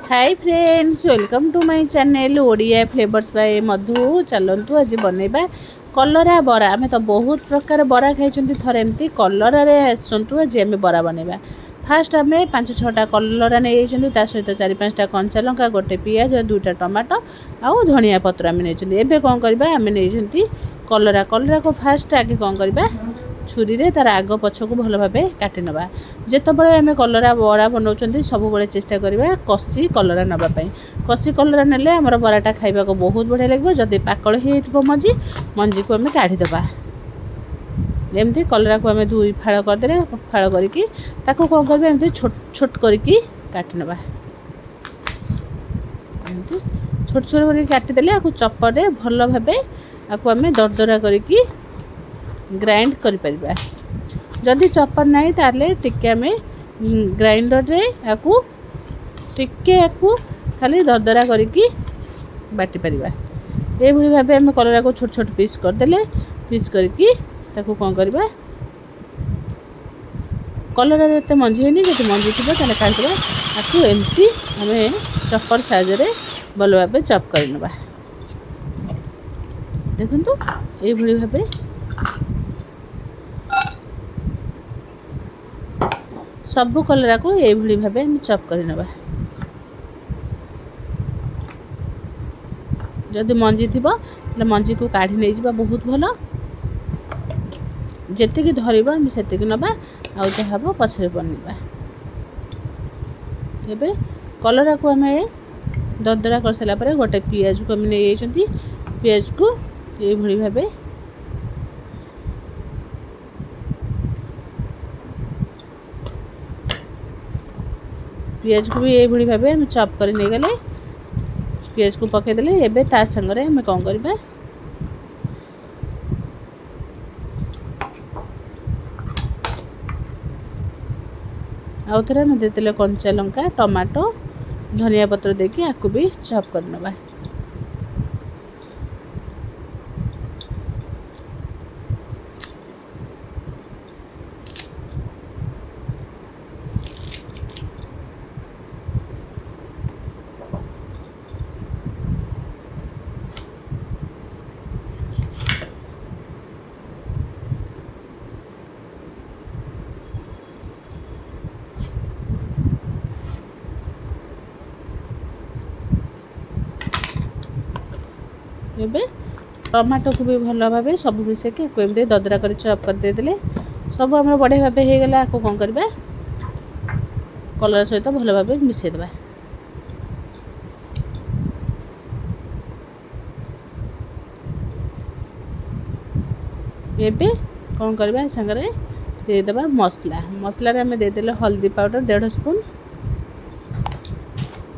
Hi friends, welcome to my channel Odia flavours by Madhu. चलतु आज बनैबा कलरा बरा। आम तो बहुत प्रकार बरा खाई थर एमती कलर आसतु आज आम बरा बनैबा। फास्ट आम 5-6टा कलरा नहीं ता सहित 4-5टा कंचा लंका, गोटे पियाज, 2टा टमाटो आउ धनिया पत्र आम नहीं। एबे कौन करबा, आम नहीं कलरा। कलरा को फास्ट आगे कौन करबा, छुरी रे तार आग पछ को भल भाव काटि नबा। जेतबले आम कलरा बरा बनाउछंती सब बळे चेष्टा करबा कसी कलरा नबा पई। कसी कलरा नेले हमर बराटा खाइबा को बहुत बढ़िया लागबो। जदि पाकळ हेइथबो मंजी को आम काढी दबा। एमती कलरा को आम दुई फाळ कर देले, फाळ करिकि ताको कोन करबा एमती छोट छोट करिकि काटि नबा। एमती छोट छोट करिकि काटि देले आकु चॉपर रे भल भाबे आकु आम दरदरा करिकि ग्राइंड करि परिबा। जदि चॉपर नाही ताले टिके आम ग्राइंडर रे आकु टिके आकु खाली दरदरा करिकि बाटी परिबा। ए भली भाबे आम कलरा को छोट छोट पीस कर देले, पीस करिकि ताकू कोन करबा, कलरा रे ते मंजी हेनी, जदि मंजी थिबो ताले काट देबा। आकु एमती आम चॉपर साइज रे भल भाबे चॉप कर नबा। देखंतु ए भली भाबे सबु कलरा को ये भली भाबे हम चॉप कर नबा। जदि मंजी थिबो ले मंजी को काढी नै जिबा बहुत भलो। जेते कि धरिबा हम सेते कि नबा, आ जहाबो पछरे बनिबा। एबे कलरा को हम दरदरा कर सला परे गोटे पियाज को हम नै एचंती। पियाज को ये भली भाबे पियाज को भी ये भली भाबे हम चॉप कर नै गले। पियाज को पके देले। एबे ता संगरे हम कोन करबा, आउ थरे हम देतेले कंचा लंका, टमाटो, धनिया पत्र देके आकु भी चॉप कर नबा। एबे टमाटो को भी भल भाबे सब मिसे के एमती ददरा कर चॉप कर दे देले। सब हमर बढ़िया भाबे हे गेला। आको कोन करबा, कलर सहित भल भाबे मिसे देबा। एबे कोन करबा, संगरे दे देबा मसला। मसला रे हम दे देले हल्दी पाउडर 1.5 स्पून,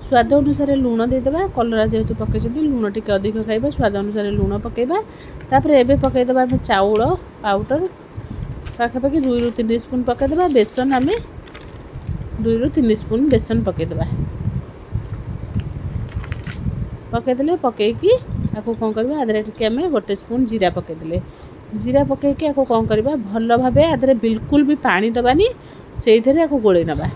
स्वाद अनुसार लूण दे देबा। कलरा जेहेतु पके लूण टिके अधिक खाइबा, स्वाद अनुसार लूण पकेबा। तापर एबे पके देबा हम चाउल पाउडर पाखापाखि 2-3 स्पून पके देबा। बेसन आम 2-3 स्पून बेसन पके देबा। पके देले पकेकी आको कोन करबा, आदरे टिके आम 1 स्पून जीरा पके देले। जीरा पकेकी आको कोन करबा, भल भाबे आदरे बिल्कुल भी पानी दबानी, सेइथरे आको गोळे नबा।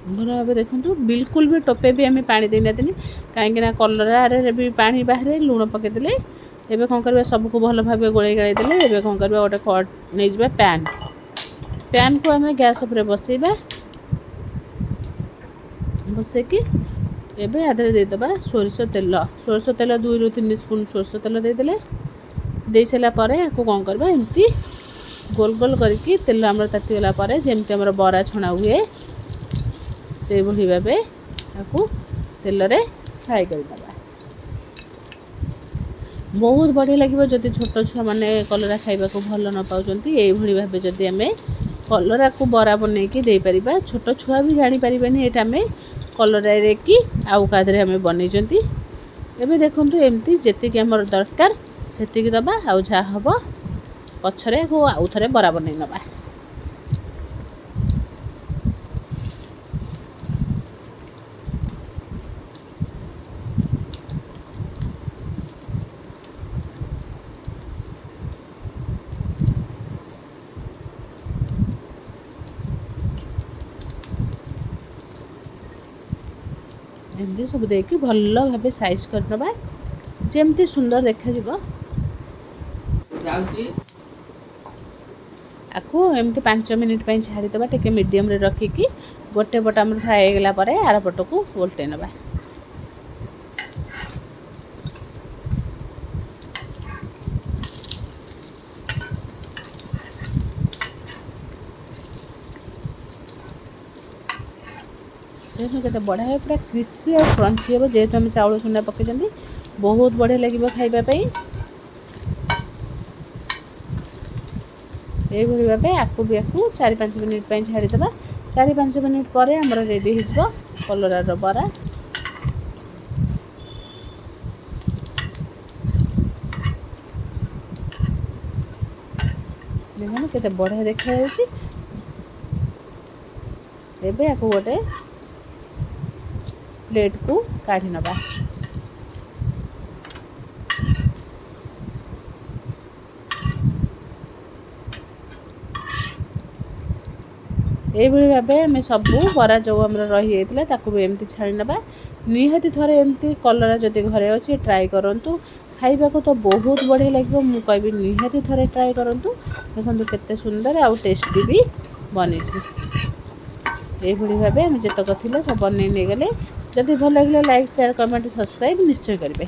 भल भाव देखु बिल्कुल भी टोपे भी आम पानी देना कहीं कलरा रे भी पानी बाहर लुण पकेदेले। एबे कौन करबा, सबको भल भाव गोले गाई देले। एबे कौन करबा, गोटे कट नहीं जाबा पैन। पैन को आम गैस ऊपर बसैबा। बसैकी एबे आदरे दे देबा सोरिष तेल। सोरिष तेल 2-3 स्पून सोरिष तेल दे देले। दे सला परे आको कौन करबा, एमती गोल गोल करके तेल हमर ताती गला परे जेमती हमर बरा छणा हुए से भली भाबे आकु तेल रे फ्राई कर दबा। बहुत बढ़िया लगे जदि छोट छुआ मैंने कलरा खाइबा को भल न पाउछंती। एई भली भाबे जदि आमे कलरा को बरा बनै कि दे परिबा, छोट छुआ भी जानि परिबानी एटा आमे कलरा रे कि आउ कादरे आमे बनैछंती। एबे देखंतु एमती जेति कि हमर दरकार सेति कि दबा। आउ जा हबो पछरे को आउ थरे बरा बनै नबा। एमती सब देकी भल भाव साइज करनबा जेमती सुंदर देखा आपको एमती 5 मिनिट छाड़ीदे टे मीडियम रे रखिकी गोटे पट आम फ्राए होगा आर पट को ओल्टे नवा देखो केते बढ़िया है पूरा क्रिस्पी और क्रंची हे जेहेतु आम चाउल चुना पकई बहुत बढ़िया लगे खाइबापी यही भाव आपको भी आपको 4-5 मिनिट छाड़ीदे 4-5 मिनिट पर आमर रेडी हो कलरार बरा देखो केते बढ़िया देखा एबे आपको गोटे प्लेट को काढ़ी नबा यही भाव आम सबू बरा जो आम रही जाता भी एमती छाड़ी नबा निहाती थरे एमती कलरा जदि घरे अच्छे ट्राए करूँ खाइबा को तो बहुत बढ़िया लगे मुझे कहबी निहाती थरे ट्राए करूँ देखो केते सुंदर आउ टेस्टी भी बनी यही भाव आम जितक थी सब बन नहीं गले जदि भल लगे लाइक शेयर कमेंट सब्सक्राइब निश्चय करेंगे।